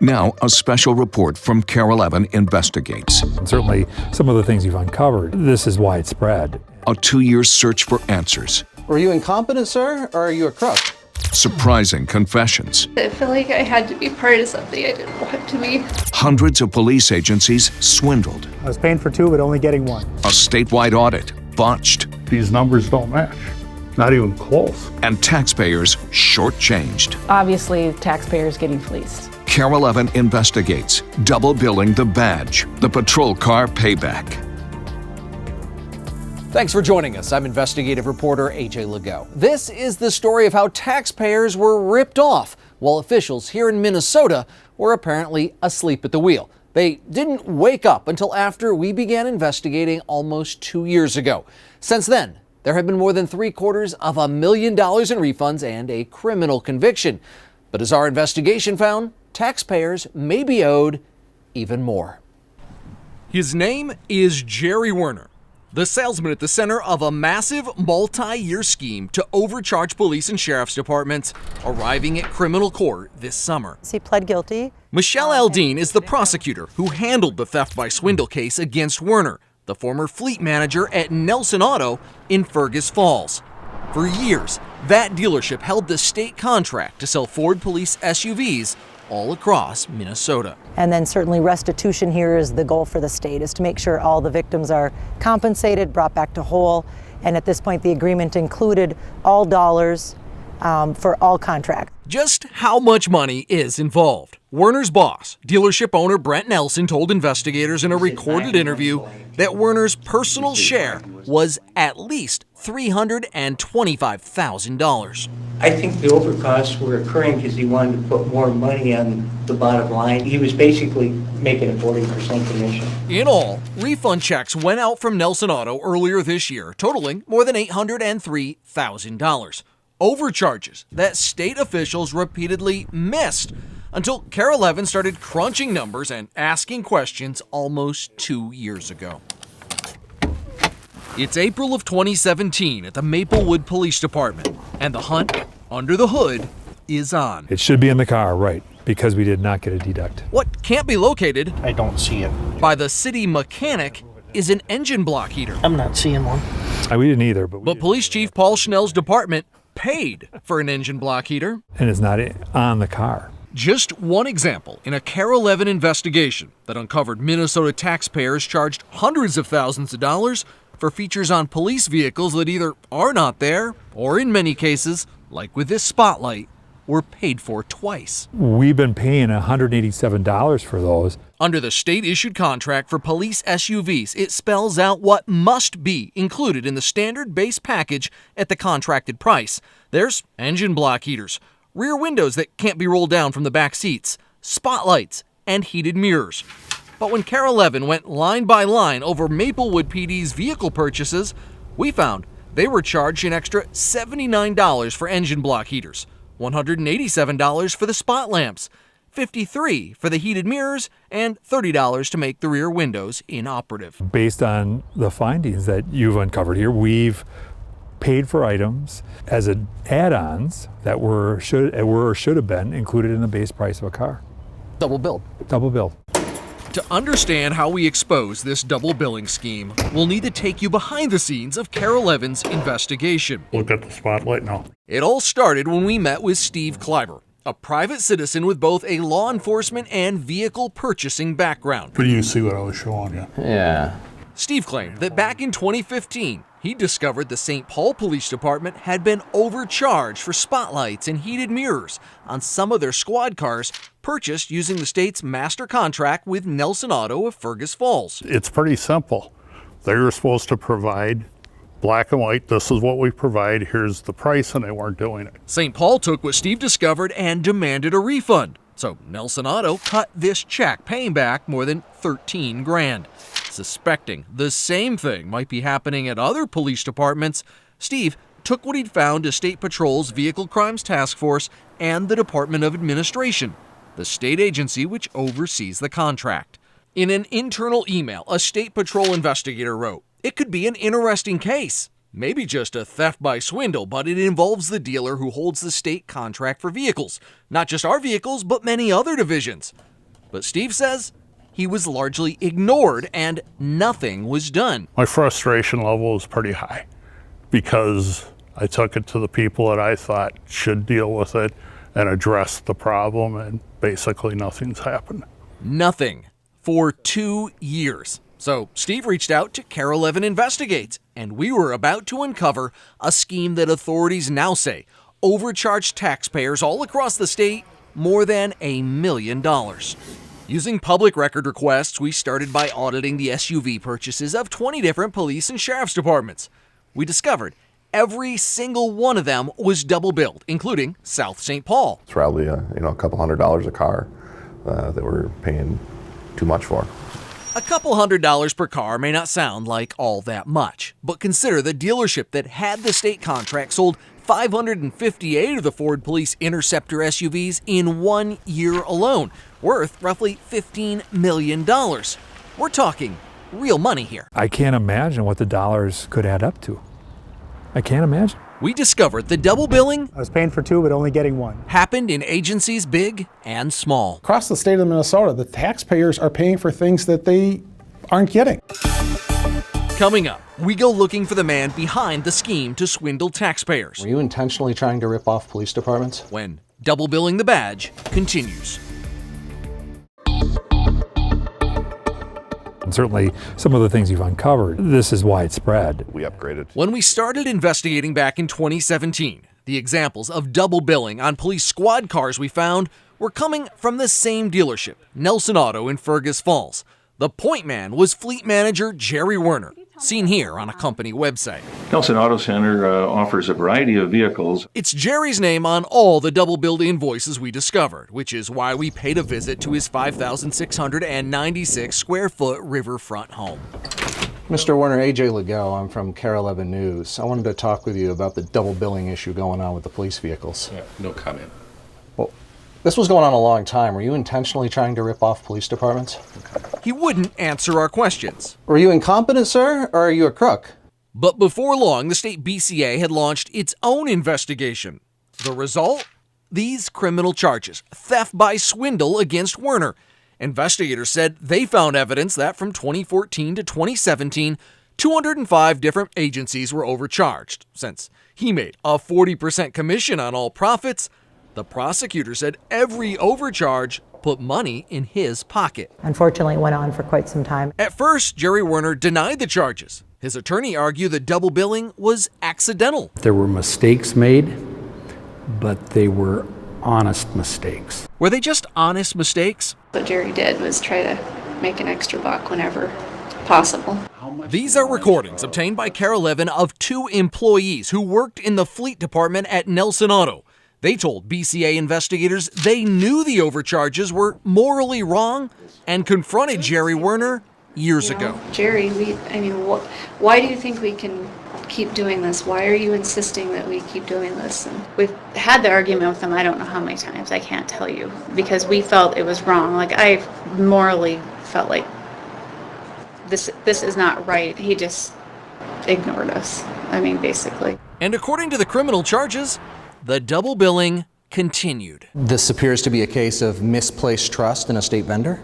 Now, a special report from KARE 11 Investigates. And certainly, some of the things you've uncovered, this is widespread. A 2-year search for answers. Were you incompetent, sir, or are you a crook? Surprising confessions. I feel like I had to be part of something I didn't want to be. Hundreds of police agencies swindled. I was paying for 2, but only getting 1. A statewide audit botched. These numbers don't match. Not even close. And taxpayers shortchanged. Obviously, taxpayers getting fleeced. KARE 11 Investigates, double billing the badge, the patrol car payback. Thanks for joining us. I'm investigative reporter AJ Legault. This is the story of how taxpayers were ripped off while officials here in Minnesota were apparently asleep at the wheel. They didn't wake up until after we began investigating almost 2 years ago. Since then, there have been more than $750,000 in refunds and a criminal conviction. But as our investigation found, taxpayers may be owed even more. His name is Jerry Werner, the salesman at the center of a massive multi-year scheme to overcharge police and sheriff's departments, arriving at criminal court this summer. He pled guilty. Michelle Aldean is the prosecutor who handled the theft by swindle case against Werner, the former fleet manager at Nelson Auto in Fergus Falls. For years, that dealership held the state contract to sell Ford police SUVs all across Minnesota. And then certainly restitution here is the goal for the state, is to make sure all the victims are compensated, brought back to whole. And at this point, the agreement included all dollars for all contracts. Just how much money is involved? Werner's boss, dealership owner Brent Nelson, told investigators in a recorded interview that Werner's personal share was at least $325,000. I think the overcosts were occurring because he wanted to put more money on the bottom line. He was basically making a 40% commission. In all, refund checks went out from Nelson Auto earlier this year, totaling more than $803,000. Overcharges that state officials repeatedly missed until KARE 11 started crunching numbers and asking questions almost 2 years ago. It's April of 2017 at the Maplewood Police Department, and the hunt under the hood is on. It should be in the car, right, because we did not get a deduct. What can't be located, I don't see it. by the city mechanic, is an engine block heater. I'm not seeing one. We didn't either, but Police Chief Paul Schnell's department paid for an engine block heater. and it's not on the car. Just one example in a KARE 11 investigation that uncovered Minnesota taxpayers charged hundreds of thousands of dollars for features on police vehicles that either are not there or, in many cases, like with this spotlight, were paid for twice. We've been paying $187 for those. Under the state-issued contract for police SUVs, it spells out what must be included in the standard base package at the contracted price. There's engine block heaters, rear windows that can't be rolled down from the back seats, spotlights, and heated mirrors. But when KARE 11 went line by line over Maplewood PD's vehicle purchases, we found they were charged an extra $79 for engine block heaters, $187 for the spot lamps, $53 for the heated mirrors, and $30 to make the rear windows inoperative. Based on the findings that you've uncovered here, we've paid for items as add-ons that were or should have been included in the base price of a car. Double billed. Double billed. To understand how we expose this double billing scheme, we'll need to take you behind the scenes of KARE 11's investigation. Look at the spotlight now. It all started when we met with Steve Kleiber, a private citizen with both a law enforcement and vehicle purchasing background. But you see what I was showing you. Yeah. Steve claimed that back in 2015, he discovered the St. Paul Police Department had been overcharged for spotlights and heated mirrors on some of their squad cars purchased using the state's master contract with Nelson Auto of Fergus Falls. It's pretty simple. They were supposed to provide black and white, this is what we provide, here's the price, and they weren't doing it. St. Paul took what Steve discovered and demanded a refund. So Nelson Auto cut this check, paying back more than $13 grand. Suspecting the same thing might be happening at other police departments, Steve took what he'd found to State Patrol's Vehicle Crimes Task Force and the Department of Administration, the state agency which oversees the contract. In an internal email, a State Patrol investigator wrote, "It could be an interesting case. Maybe just a theft by swindle, but it involves the dealer who holds the state contract for vehicles. Not just our vehicles, but many other divisions. But Steve says he was largely ignored and nothing was done. My frustration level was pretty high because I took it to the people that I thought should deal with it and address the problem, and basically nothing's happened. Nothing for 2 years. So Steve reached out to Care 11 Investigates, and we were about to uncover a scheme that authorities now say overcharged taxpayers all across the state more than $1 million. Using public record requests, we started by auditing the SUV purchases of 20 different police and sheriff's departments. We discovered every single one of them was double billed, including South St. Paul. It's probably a couple $100 a car that we're paying too much for. A couple $100 per car may not sound like all that much, but consider the dealership that had the state contract sold 558 of the Ford Police Interceptor SUVs in 1 year alone, worth roughly $15 million. We're talking real money here. I can't imagine what the dollars could add up to. I can't imagine. We discovered the double billing I was paying for two, but only getting one. happened in agencies big and small. Across the state of Minnesota, the taxpayers are paying for things that they aren't getting. Coming up, we go looking for the man behind the scheme to swindle taxpayers. Were you intentionally trying to rip off police departments? When double billing the badge continues. And certainly some of the things you've uncovered, this is widespread. We upgraded. When we started investigating back in 2017, the examples of double billing on police squad cars we found were coming from the same dealership, Nelson Auto in Fergus Falls. The point man was fleet manager Jerry Werner, seen here on a company website. Nelson Auto Center offers a variety of vehicles. It's Jerry's name on all the double-billed invoices we discovered, which is why we paid a visit to his 5,696 square foot riverfront home. Mr. Werner, AJ Legault, I'm from Care 11 News. I wanted to talk with you about the double billing issue going on with the police vehicles. Yeah, no comment. Well, this was going on a long time. Were you intentionally trying to rip off police departments? He wouldn't answer our questions. Were you incompetent, sir, or are you a crook? But before long, the state BCA had launched its own investigation. The result? These criminal charges, theft by swindle against Werner. Investigators said they found evidence that from 2014 to 2017, 205 different agencies were overcharged. Since he made a 40% commission on all profits, the prosecutor said every overcharge put money in his pocket. Unfortunately, it went on for quite some time. At first, Jerry Werner denied the charges. His attorney argued the double billing was accidental. There were mistakes made, but they were honest mistakes. Were they just honest mistakes? What Jerry did was try to make an extra buck whenever possible. These are recordings obtained by Care 11 of 2 employees who worked in the fleet department at Nelson Auto. They told BCA investigators they knew the overcharges were morally wrong and confronted Jerry Werner years ago. Jerry, why do you think we can keep doing this? Why are you insisting that we keep doing this? And we've had the argument with him, I don't know how many times, I can't tell you, because we felt it was wrong. Like, I morally felt like this is not right. He just ignored us, basically. And according to the criminal charges, the double billing continued. This appears to be a case of misplaced trust in a state vendor?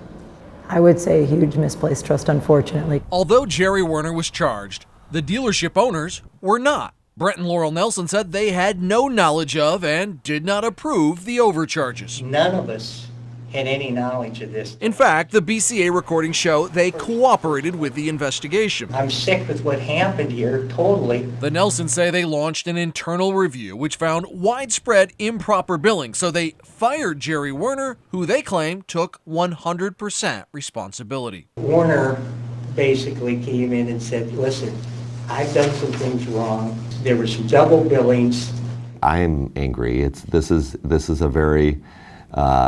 I would say huge misplaced trust, unfortunately. Although Jerry Werner was charged, the dealership owners were not. Brett and Laurel Nelson said they had no knowledge of and did not approve the overcharges. None of us had any knowledge of this. In fact, the BCA recordings show they cooperated with the investigation. I'm sick with what happened here, totally. The Nelsons say they launched an internal review which found widespread improper billing, so they fired Jerry Werner, who they claim took 100% responsibility. Werner basically came in and said, listen, I've done some things wrong. There were some double billings. I'm angry. This is a very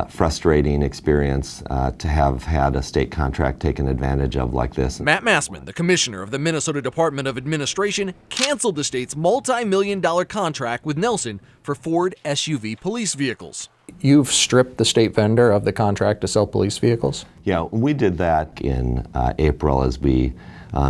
frustrating experience to have had a state contract taken advantage of like this. Matt Massman, the commissioner of the Minnesota Department of Administration, canceled the state's multi-million-dollar contract with Nelson for Ford SUV police vehicles. You've stripped the state vendor of the contract to sell police vehicles? Yeah, we did that in April as we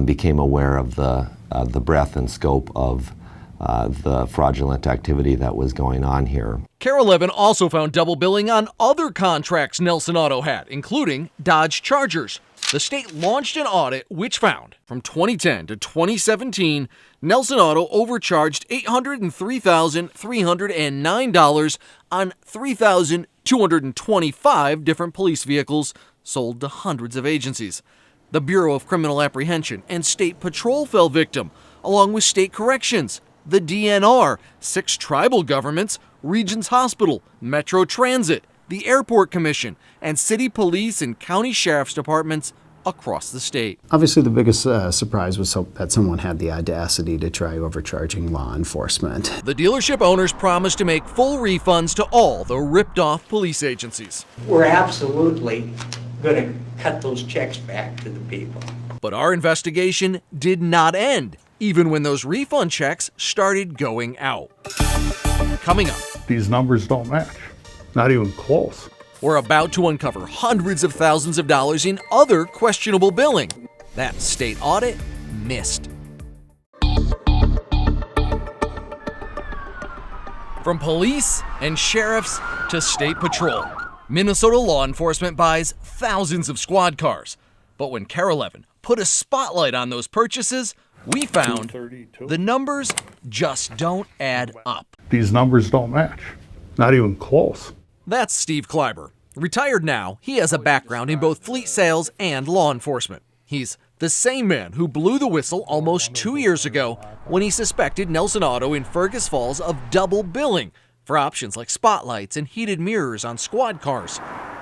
became aware of the breadth and scope of the fraudulent activity that was going on here. Carol Levin also found double billing on other contracts Nelson Auto had, including Dodge Chargers. The state launched an audit which found, from 2010 to 2017, Nelson Auto overcharged $803,309 on 3,225 different police vehicles sold to hundreds of agencies. The Bureau of Criminal Apprehension and State Patrol fell victim, along with state corrections, the DNR, 6 tribal governments, Regions Hospital, Metro Transit, the Airport Commission, and city police and county sheriff's departments across the state. Obviously, the biggest surprise was that someone had the audacity to try overcharging law enforcement. The dealership owners promised to make full refunds to all the ripped-off police agencies. We're absolutely going to cut those checks back to the people. But our investigation did not end, even when those refund checks started going out. Coming up, These numbers don't match, not even close. we're about to uncover hundreds of thousands of dollars in other questionable billing that state audit missed. From police and sheriffs to state patrol, Minnesota law enforcement buys thousands of squad cars. But when Carol Levin put a spotlight on those purchases, we found the numbers just don't add up. These numbers don't match, not even close. That's Steve Kleiber. Retired now, he has a background in both fleet sales and law enforcement. He's the same man who blew the whistle almost 2 years ago when he suspected Nelson Auto in Fergus Falls of double billing for options like spotlights and heated mirrors on squad cars.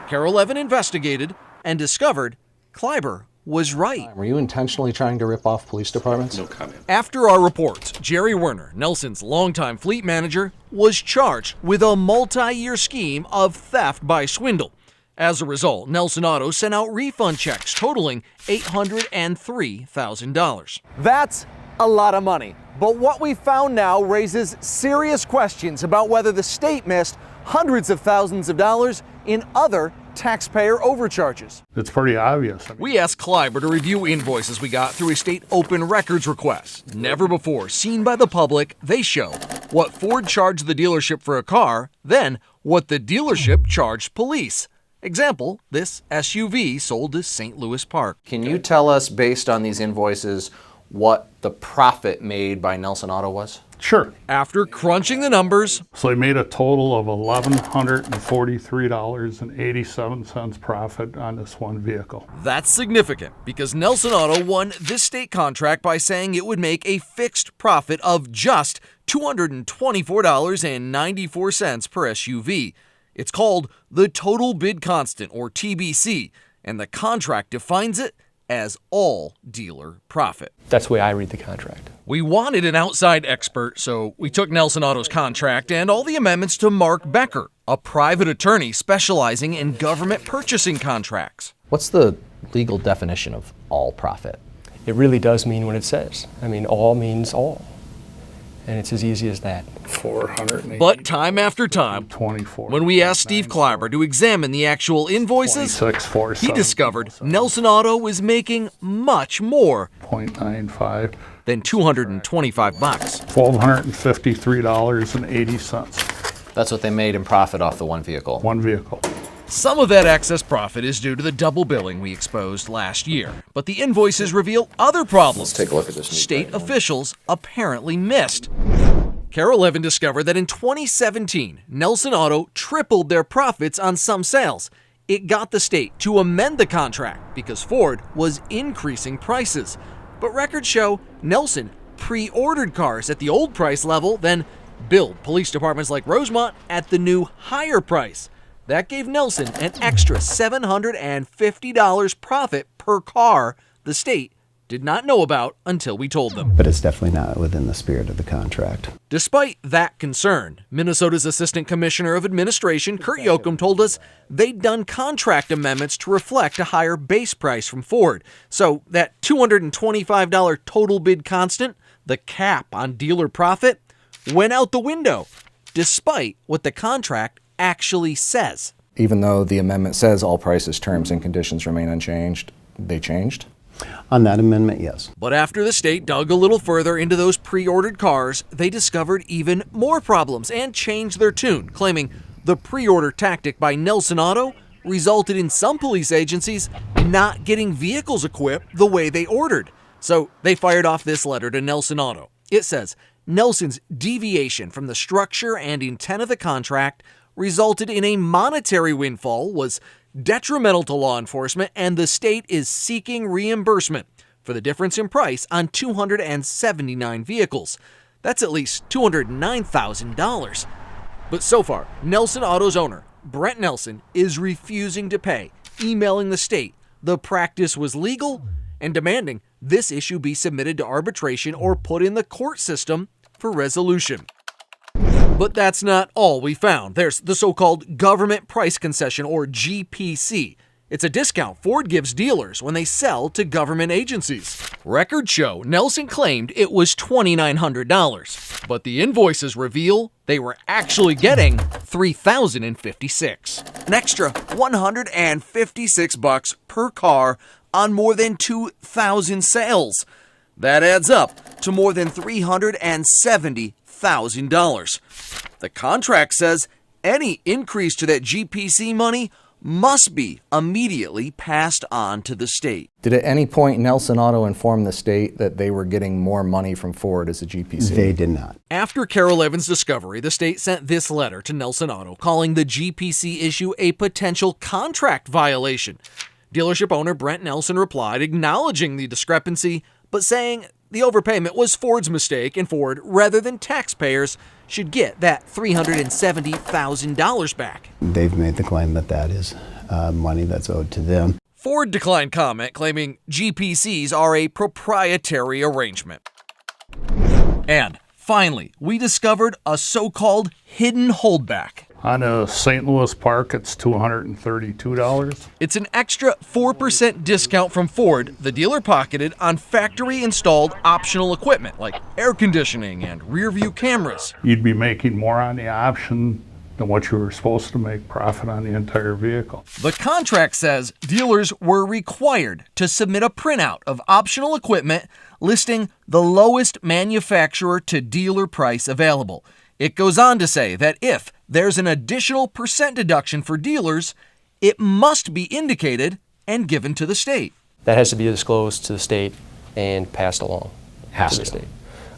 Carol Levin investigated and discovered Kleiber was right. Were you intentionally trying to rip off police departments? No comment. After our reports, Jerry Werner, Nelson's longtime fleet manager, was charged with a multi-year scheme of theft by swindle. As a result, Nelson Auto sent out refund checks totaling $803,000. That's a lot of money. But what we found now raises serious questions about whether the state missed hundreds of thousands of dollars in other taxpayer overcharges. It's pretty obvious. We asked Kleiber to review invoices we got through a state open records request. Never before seen by the public, they show what Ford charged the dealership for a car, then what the dealership charged police. Example, this SUV sold to St. Louis Park. Can you tell us, based on these invoices, what the profit made by Nelson Auto was? Sure. After crunching the numbers, So they made a total of $1,143.87 profit on this one vehicle. that's significant because Nelson Auto won this state contract by saying it would make a fixed profit of just $224.94 per SUV. It's called the Total Bid Constant, or TBC, and the contract defines it as all dealer profit. That's the way I read the contract. We wanted an outside expert, so we took Nelson Auto's contract and all the amendments to Mark Becker, a private attorney specializing in government purchasing contracts. What's the legal definition of all profit? It really does mean what it says. I mean, all means all. And it's as easy as that. 480. But time after time, 24. when we asked Steve Kleiber to examine the actual invoices, 26, he discovered Nelson Auto was making much more 0.95. than $225. $1,253.80. That's what they made in profit off the one vehicle. One vehicle. Some of that excess profit is due to the double billing we exposed last year, but the invoices reveal other problems. Let's take a look at this. State officials apparently missed. Carol Levin discovered that in 2017, Nelson Auto tripled their profits on some sales. It got the state to amend the contract because Ford was increasing prices. But records show Nelson pre-ordered cars at the old price level, then billed police departments like Rosemont at the new higher price. That gave Nelson an extra $750 profit per car the state did not know about until we told them. But it's definitely not within the spirit of the contract. Despite that concern, Minnesota's Assistant Commissioner of Administration, Kurt Yoakum, told us they'd done contract amendments to reflect a higher base price from Ford. So that $225 total bid constant, the cap on dealer profit, went out the window, despite what the contract actually says. Even though the amendment says all prices, terms, and conditions remain unchanged, they changed? On that amendment, yes. But after the state dug a little further into those pre-ordered cars, they discovered even more problems and changed their tune, claiming the pre-order tactic by Nelson Auto resulted in some police agencies not getting vehicles equipped the way they ordered. So they fired off this letter to Nelson Auto. It says, Nelson's deviation from the structure and intent of the contract resulted in a monetary windfall, was detrimental to law enforcement, and the state is seeking reimbursement for the difference in price on 279 vehicles. That's at least $209,000. But so far, Nelson Auto's owner, Brent Nelson, is refusing to pay, emailing the state the practice was legal and demanding this issue be submitted to arbitration or put in the court system for resolution. But that's not all we found. There's the so-called government price concession, or GPC. It's a discount Ford gives dealers when they sell to government agencies. Records show Nelson claimed it was $2,900, but the invoices reveal they were actually getting $3,056. An extra $156 per car on more than 2,000 sales. That adds up to more than $370,000. The contract says any increase to that GPC money must be immediately passed on to the state. Did at any point Nelson Auto inform the state that they were getting more money from Ford as a GPC? They did not. After Carol Evans' discovery, the state sent this letter to Nelson Auto calling the GPC issue a potential contract violation. Dealership owner Brent Nelson replied acknowledging the discrepancy, but saying the overpayment was Ford's mistake and Ford, rather than taxpayers, should get that $370,000 back. They've made the claim that that is money that's owed to them. Ford declined comment, claiming GPCs are a proprietary arrangement. And finally, we discovered a so-called hidden holdback. On a St. Louis Park, it's $232. It's an extra 4% discount from Ford the dealer pocketed on factory-installed optional equipment like air conditioning and rear-view cameras. You'd be making more on the option than what you were supposed to make profit on the entire vehicle. The contract says dealers were required to submit a printout of optional equipment listing the lowest manufacturer to dealer price available. It goes on to say that if there's an additional percent deduction for dealers, it must be indicated and given to the state. That has to be disclosed to the state and passed along to the state.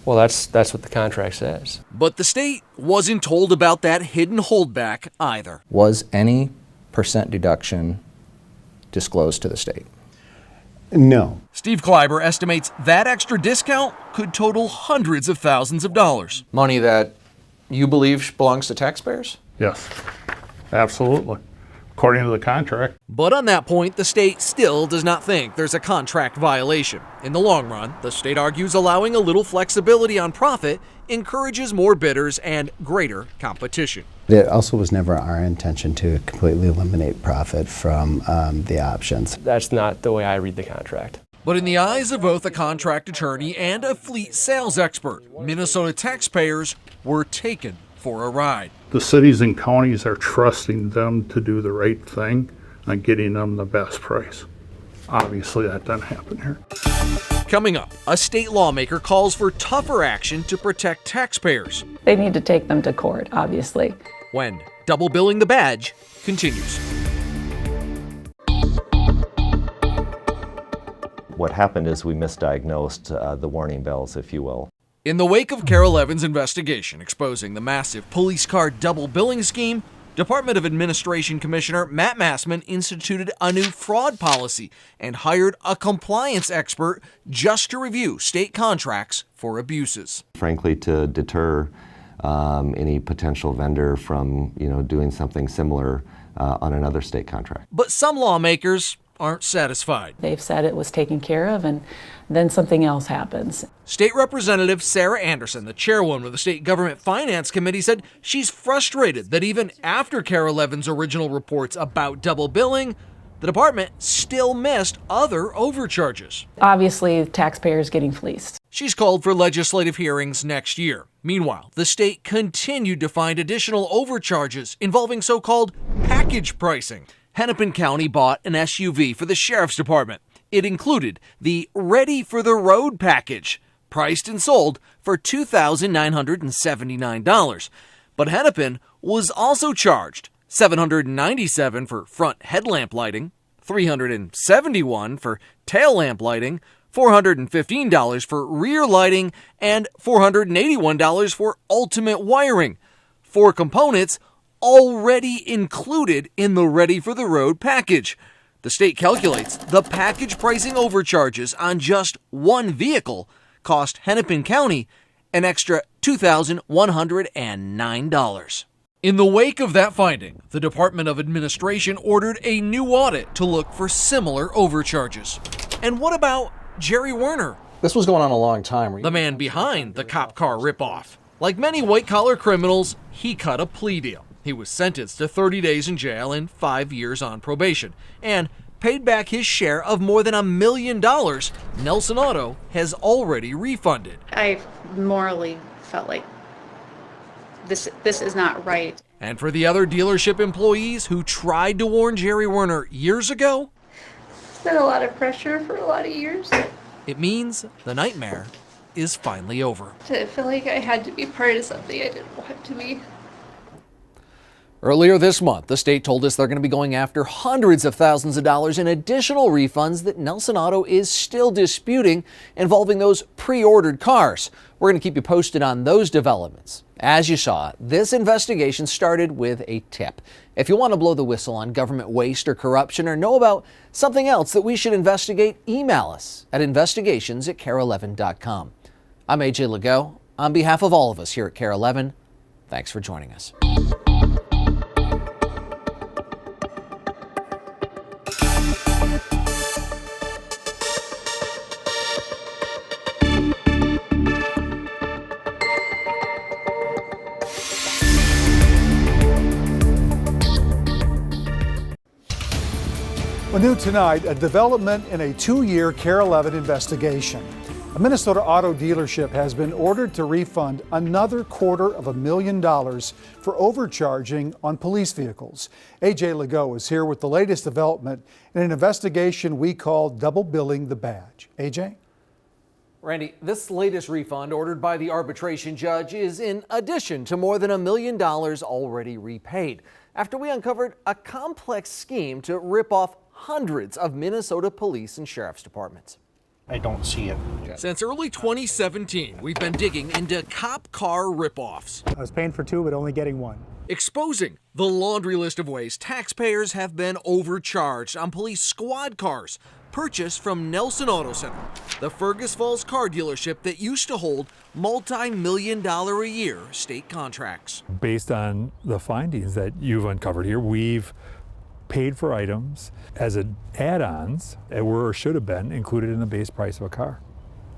Well, that's what the contract says. But the state wasn't told about that hidden holdback either. Was any percent deduction disclosed to the state? No. Steve Kleiber estimates that extra discount could total hundreds of thousands of dollars. Money that you believe belongs to taxpayers? Yes, absolutely, according to the contract. But on that point, the state still does not think there's a contract violation. In the long run, the state argues allowing a little flexibility on profit encourages more bidders and greater competition. It also was never our intention to completely eliminate profit from the options. That's not the way I read the contract. But in the eyes of both a contract attorney and a fleet sales expert, Minnesota taxpayers were taken for a ride. The cities and counties are trusting them to do the right thing and getting them the best price. Obviously, that doesn't happen here. Coming up, a state lawmaker calls for tougher action to protect taxpayers. They need to take them to court, obviously. When double billing the badge continues. What happened is we misdiagnosed the warning bells, if you will. In the wake of Carol Evans' investigation exposing the massive police car double billing scheme, Department of Administration Commissioner Matt Massman instituted a new fraud policy and hired a compliance expert just to review state contracts for abuses. Frankly, to deter any potential vendor from, doing something similar on another state contract. But some lawmakers aren't satisfied. They've said it was taken care of, and then something else happens. State Representative Sarah Anderson, the chairwoman of the State Government Finance Committee, said she's frustrated that even after Carol Evans' original reports about double billing, the department still missed other overcharges. Obviously, taxpayers getting fleeced. She's called for legislative hearings next year. Meanwhile, the state continued to find additional overcharges involving so-called package pricing. Hennepin County bought an SUV for the sheriff's department. It included the Ready for the Road package, priced and sold for $2,979. But Hennepin was also charged $797 for front headlamp lighting, $371 for tail lamp lighting, $415 for rear lighting, and $481 for ultimate wiring. 4 components already included in the Ready for the Road package. The state calculates the package pricing overcharges on just one vehicle cost Hennepin County an extra $2,109. In the wake of that finding, the Department of Administration ordered a new audit to look for similar overcharges. And what about Jerry Werner, This was going on a long time. the man behind the cop car ripoff? Like many white-collar criminals, he cut a plea deal. He was sentenced to 30 days in jail and 5 years on probation, and paid back his share of more than $1 million Nelson Auto has already refunded. I morally felt like this is not right. And for the other dealership employees who tried to warn Jerry Werner years ago, It's been a lot of pressure for a lot of years. it means the nightmare is finally over. I feel like I had to be part of something I didn't want to be. Earlier this month, the state told us they're going to be going after hundreds of thousands of dollars in additional refunds that Nelson Auto is still disputing involving those pre-ordered cars. We're going to keep you posted on those developments. As you saw, this investigation started with a tip. If you want to blow the whistle on government waste or corruption or know about something else that we should investigate, email us at investigations@KARE11.com. I'm AJ Legault. On behalf of all of us here at KARE 11, thanks for joining us. Well, new tonight, a development in a 2-year KARE 11 investigation. A Minnesota auto dealership has been ordered to refund another $250,000 for overcharging on police vehicles. AJ Legault is here with the latest development in an investigation we call double billing the badge. AJ? Randy, this latest refund ordered by the arbitration judge is in addition to more than $1 million already repaid, after we uncovered a complex scheme to rip off hundreds of Minnesota police and sheriff's departments. I don't see it. Since early 2017, we've been digging into cop car ripoffs. I was paying for 2, but only getting 1. Exposing the laundry list of ways taxpayers have been overcharged on police squad cars purchased from Nelson Auto Center, the Fergus Falls car dealership that used to hold multi-million-dollar a year state contracts. Based on the findings that you've uncovered here, we've paid for items as add-ons that were or should have been included in the base price of a car.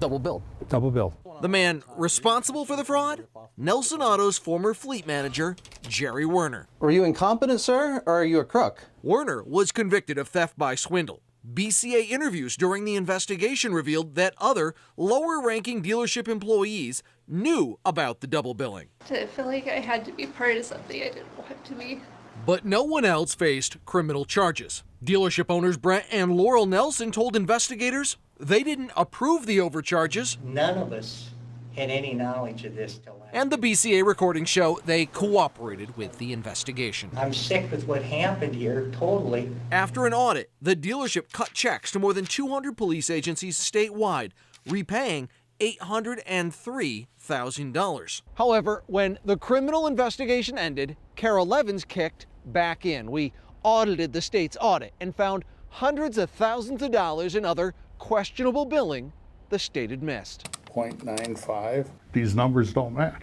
Double billed. Double billed. The man responsible for the fraud? Nelson Auto's former fleet manager, Jerry Werner. Were you incompetent, sir, or are you a crook? Werner was convicted of theft by swindle. BCA interviews during the investigation revealed that other lower-ranking dealership employees knew about the double billing. I feel like I had to be part of something I didn't want to be. But no one else faced criminal charges. Dealership owners Brent and Laurel Nelson told investigators they didn't approve the overcharges. None of us had any knowledge of this till And the BCA recordings show they cooperated with the investigation. I'm sick with what happened here, totally. After an audit, the dealership cut checks to more than 200 police agencies statewide, repaying $803,000. However, when the criminal investigation ended, KARE 11's kicked back in. We audited the state's audit and found hundreds of thousands of dollars in other questionable billing the state had missed. 0.95. These numbers don't match.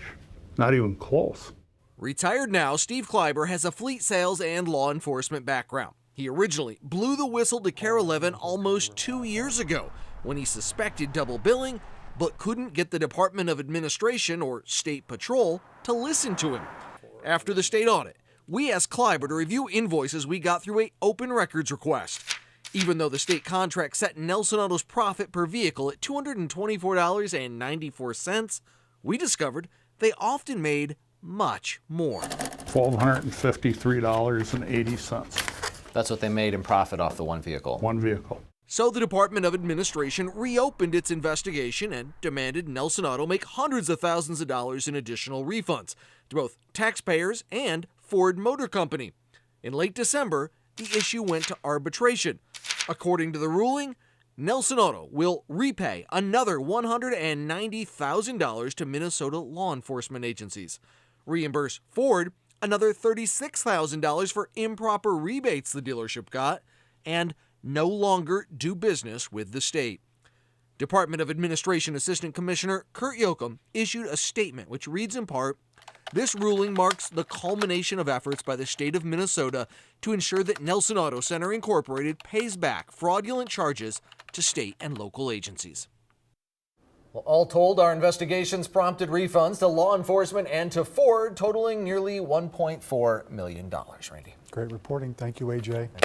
Not even close. Retired now, Steve Kleiber has a fleet sales and law enforcement background. He originally blew the whistle to KARE 11 almost 2 years ago when he suspected double billing but couldn't get the Department of Administration or State Patrol to listen to him. After the state audit, we asked Kleiber to review invoices we got through an open records request. Even though the state contract set Nelson Auto's profit per vehicle at $224.94, we discovered they often made much more. $1,253.80. That's what they made in profit off the one vehicle. One vehicle. So the Department of Administration reopened its investigation and demanded Nelson Auto make hundreds of thousands of dollars in additional refunds to both taxpayers and Ford Motor Company. In late December, the issue went to arbitration. According to the ruling, Nelson Auto will repay another $190,000 to Minnesota law enforcement agencies, reimburse Ford another $36,000 for improper rebates the dealership got, and no longer do business with the state. Department of Administration Assistant Commissioner Kurt Yoakum issued a statement which reads in part, "This ruling marks the culmination of efforts by the state of Minnesota to ensure that Nelson Auto Center Incorporated pays back fraudulent charges to state and local agencies." Well, all told, our investigations prompted refunds to law enforcement and to Ford totaling nearly $1.4 million. Randy. Great reporting. Thank you, AJ.